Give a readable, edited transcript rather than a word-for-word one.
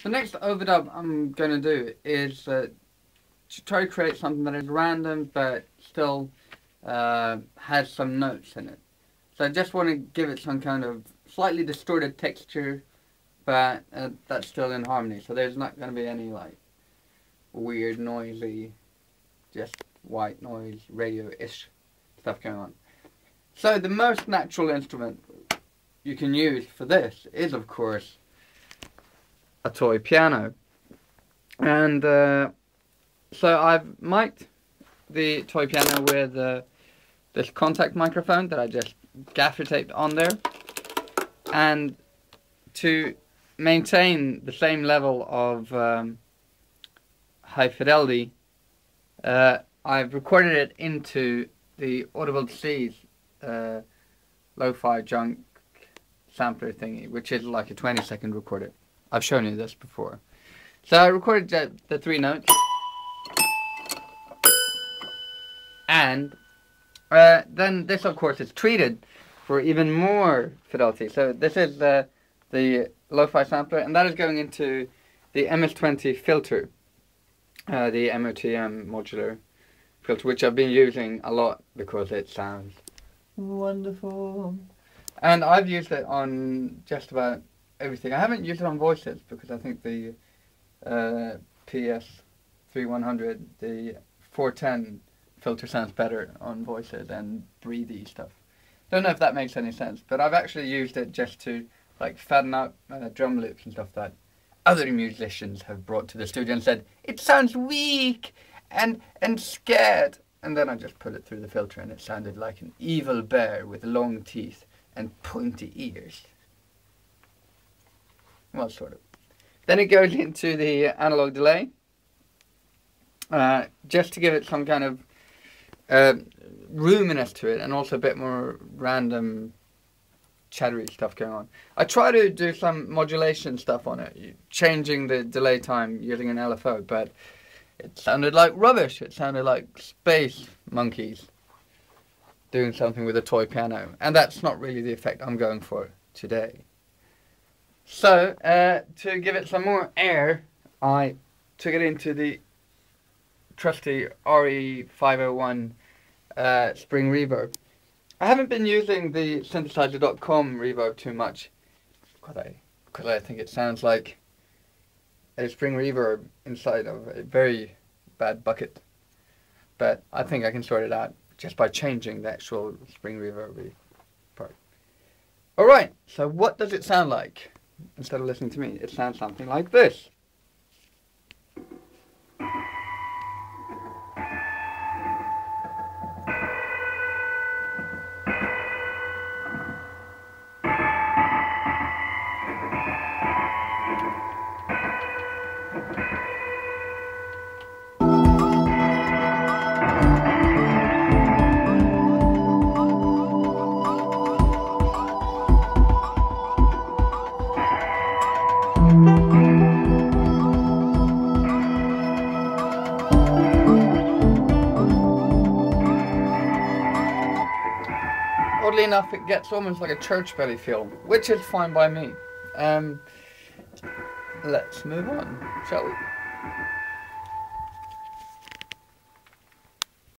The next overdub I'm going to do is to try to create something that is random but still has some notes in it. So I just want to give it some kind of slightly distorted texture, but that's still in harmony. So there's not going to be any like weird, noisy, just white noise, radio-ish stuff going on. So the most natural instrument you can use for this is, of course, a toy piano. And so I've mic'd the toy piano with this contact microphone that I just gaffer taped on there. And to maintain the same level of high fidelity, I've recorded it into the Audible C's lo-fi junk sampler thingy, which is like a 20-second recorder. I've shown you this before. So I recorded the 3 notes, and then this, of course, is treated for even more fidelity. So this is the lo-fi sampler, and that is going into the MS-20 filter, the MOTM modular filter, which I've been using a lot because it sounds wonderful. And I've used it on just about everything. I haven't used it on voices because I think the PS3100, the 410 filter sounds better on voices and breathy stuff. Don't know if that makes any sense, but I've actually used it just to like fatten out drum loops and stuff that other musicians have brought to the studio and said, it sounds weak and scared. And then I just put it through the filter and it sounded like an evil bear with long teeth and pointy ears. Well, sort of. Then it goes into the analog delay, just to give it some kind of roominess to it, and also a bit more random chattery stuff going on. I try to do some modulation stuff on it, changing the delay time using an LFO, but it sounded like rubbish. It sounded like space monkeys doing something with a toy piano, and that's not really the effect I'm going for today. So, to give it some more air, I took it into the trusty RE501 spring reverb. I haven't been using the synthesizer.com reverb too much because I think it sounds like a spring reverb inside of a very bad bucket. But I think I can sort it out just by changing the actual spring reverb part. Alright, so what does it sound like? Instead of listening to me, it sounds something like this. Oddly enough, it gets almost like a church belly feel, which is fine by me. Let's move on, shall we?